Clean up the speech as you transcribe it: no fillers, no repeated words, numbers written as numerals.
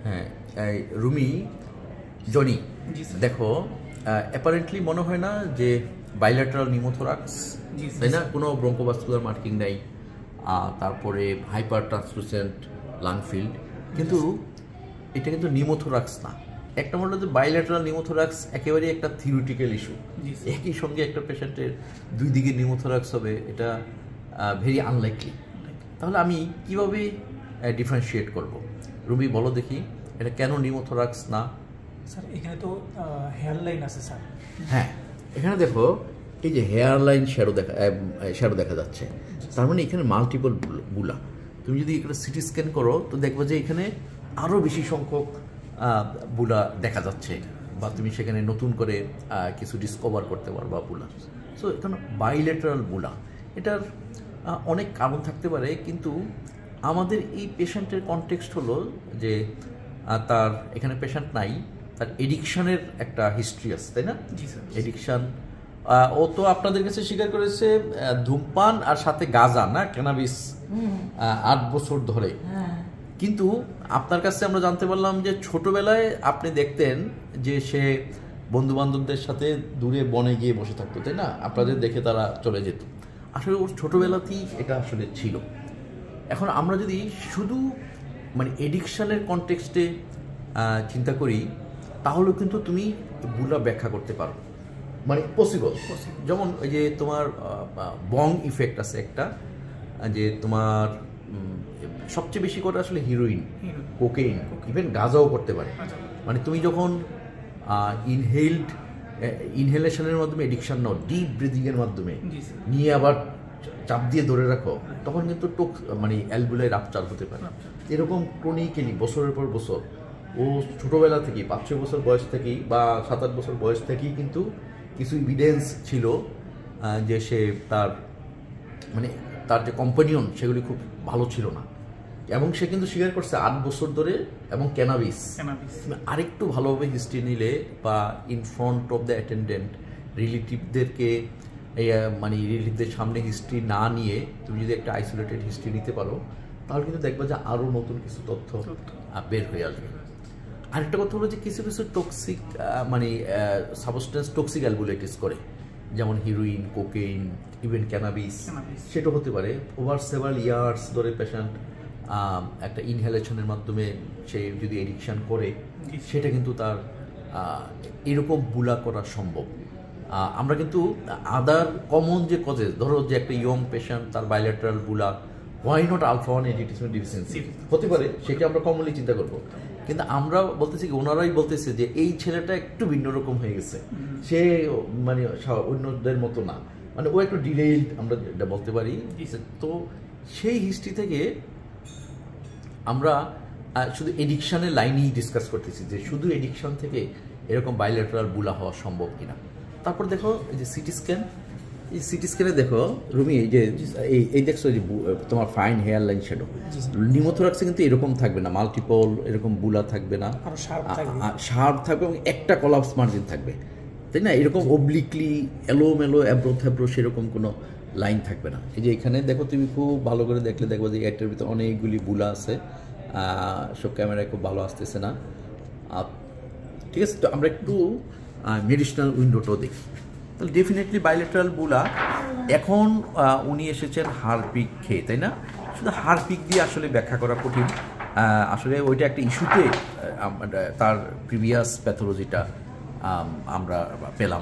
হ্যাঁ, রুমি জনি দেখো, অ্যাপারেন্টলি মনে হয় না যে বাইল্যাটারাল নিউমোথোরাক্স, তাই না? কোনো ব্রঙ্কোভাস্কুলার মার্কিং নেই, তারপরে হাইপার ট্রান্সলুসেন্ট লাং ফিল্ড, কিন্তু এটা কিন্তু নিউমোথোরাক্স না। একটা মনে হলো বাইল্যাটারাল নিউমোথোরাক্স একেবারেই একটা থিওরিটিক্যাল ইস্যু। একই সঙ্গে একটা পেশেন্টের দুই দিকে নিউমোথোরাক্স হবে, এটা ভেরি আনলাইকলি। তাহলে আমি কিভাবে ডিফারেন্সিয়েট করব? রুমি বলো দেখি, এটা কেন নিউমোথোরাক্স না? স্যার এখানে তো হেয়ার লাইন আছে স্যার। হ্যাঁ, এখানে দেখো এই যে হেয়ার লাইন শ্যাডো দেখা যাচ্ছে, তার মানে এখানে মাল্টিপল বুলা। তুমি যদি এখানে সিটি স্ক্যান করো তো দেখবে যে এখানে আরও বেশি সংখ্যক বুলা দেখা যাচ্ছে, বা তুমি সেখানে নতুন করে কিছু ডিসকভার করতে পারবা বুলা। সো এখানে বাইল্যাটারাল বুলা, এটার অনেক কারণ থাকতে পারে, কিন্তু আমাদের এই পেশেন্টের কনটেক্সট হলো যে তার এখানে পেশেন্ট নাই, তার এডিকশনের একটা হিস্ট্রি আছে, তাই না? এডিকশন, ও তো আপনাদের কাছে স্বীকার করেছে ধূমপান আর সাথে গাঁজা, না ক্যানাবিস, 8 বছর ধরে। কিন্তু আপনার কাছে আমরা জানতে পারলাম যে ছোটবেলায় আপনি দেখতেন যে সে বন্ধু বান্ধবদের সাথে দূরে বনে গিয়ে বসে থাকতো, তাই না? আপনাদের দেখে তারা চলে যেত। আসলে ওর ছোটবেলাতেই এটা আসলে ছিল। এখন আমরা যদি শুধু মানে এডিকশনের কনটেক্সটে চিন্তা করি, তাহলে কিন্তু তুমি বুলা ব্যাখ্যা করতে পারো, মানে পসিবল। যেমন ওই যে তোমার বং ইফেক্ট আছে একটা, যে তোমার সবচেয়ে বেশি করে আসলে হিরোইন, কোকেইন, ইভেন গাঁজাও করতে পারে। মানে তুমি যখন ইনহেলেশনের মাধ্যমে এডিকশন নাও, ডিপ ব্রিদিংয়ের মাধ্যমে নিয়ে আবার চাপ দিয়ে ধরে রাখো, তখন কিন্তু মানে অ্যালবুলায় রাপচার হতে পারে। এরকম ক্রনিক্যালি বছরের পর বছর, ও ছোটোবেলা থেকেই 5-6 বছর বয়স থেকেই বা 7-8 বছর বয়স থেকেই কিন্তু কিছু এভিডেন্স ছিল যে সে তার যে কম্পানিয়ন সেগুলি খুব ভালো ছিল না, এবং সে কিন্তু স্বীকার করছে 8 বছর ধরে। এবং ক্যানাবিস আরেকটু ভালোভাবে হিস্ট্রি নিলে, বা in front of the attendant রিলেটিভদেরকে, মানে রিলেটিভদের সামনে হিস্ট্রি না নিয়ে তুমি যদি একটা আইসোলেটেড হিস্ট্রি নিতে পারো, তাহলে কিন্তু দেখবা যে আরও নতুন কিছু তথ্য বের হয়ে আসবে। আরেকটা কথা হলো যে কিছু কিছু টক্সিক মানে সাবস্টেন্স টক্সিক অ্যালবুলাইটিস করে, যেমন হিরোইন, কোকেইন, ইভেন ক্যানাবিস, সেটা হতে পারে। ওভার সেভারাল ইয়ার্স ধরে পেশেন্ট একটা ইনহেলেশনের মাধ্যমে সে যদি এডিকশন করে, সেটা কিন্তু তার এরকম বুলা করা সম্ভব। আমরা কিন্তু আদার কমন যে কজেস, ধরো যে একটা ইয়ং পেশেন্ট তার বাইল্যাটারাল বুলা, হোয়াই নট আলফা-1 অ্যান্টিটিসিন ডিফিসিয়েন্সি হতে পারে, সেটা আমরা কমনলি চিন্তা করবো। কিন্তু আমরা বলতেছি, ওনারাই বলতেছে যে এই ছেলেটা একটু ভিন্ন রকম হয়ে গেছে, সে মানে অন্যদের মতো না, মানে ও একটু ডিলেইড, আমরা এটা বলতে পারি। তো সেই হিস্ট্রি থেকে আমরা শুধু এডিকশনের লাইনেই ডিসকাস করতেছি, যে শুধু এডিকশন থেকে এরকম বাইল্যাটারাল বুলা হওয়া সম্ভব কিনা। তারপর দেখো এই যে সিটি স্ক্যান, এই সিটি স্ক্যানে দেখো রুমি, এই যে এই দেখছো যে তোমার ফাইন হেয়ার লাইন শ্যাডো, নিউমোথোরাক্সে কিন্তু এরকম থাকবে না, মাল্টিপল এরকম বুলা থাকবে না, শার্প থাকবে এবং একটা কলাপস মার্জিন থাকবে, তাই না? এরকম অবলিকলি এলোমেলো অ্যাব্রো সেরকম কোনো লাইন থাকবে না। এই যে এখানে দেখো, তুমি খুব ভালো করে দেখলে দেখবো যে এটার ভিতরে অনেকগুলি বুলা আছে। সব ক্যামেরায় খুব ভালো আসতেছে না, ঠিক আছে? তো আমরা একটু মেডিসিনাল উইন্ডোটাও দেখি। তাহলে ডেফিনেটলি বাইল্যাটারাল বুলা। এখন উনি এসেছেন হারপিক খেয়ে, তাই না? শুধু হারপিক দিয়ে আসলে ব্যাখ্যা করা কঠিন। আসলে ওইটা একটা ইস্যুতে তার প্রিভিয়াস প্যাথোলজিটা আমরা পেলাম।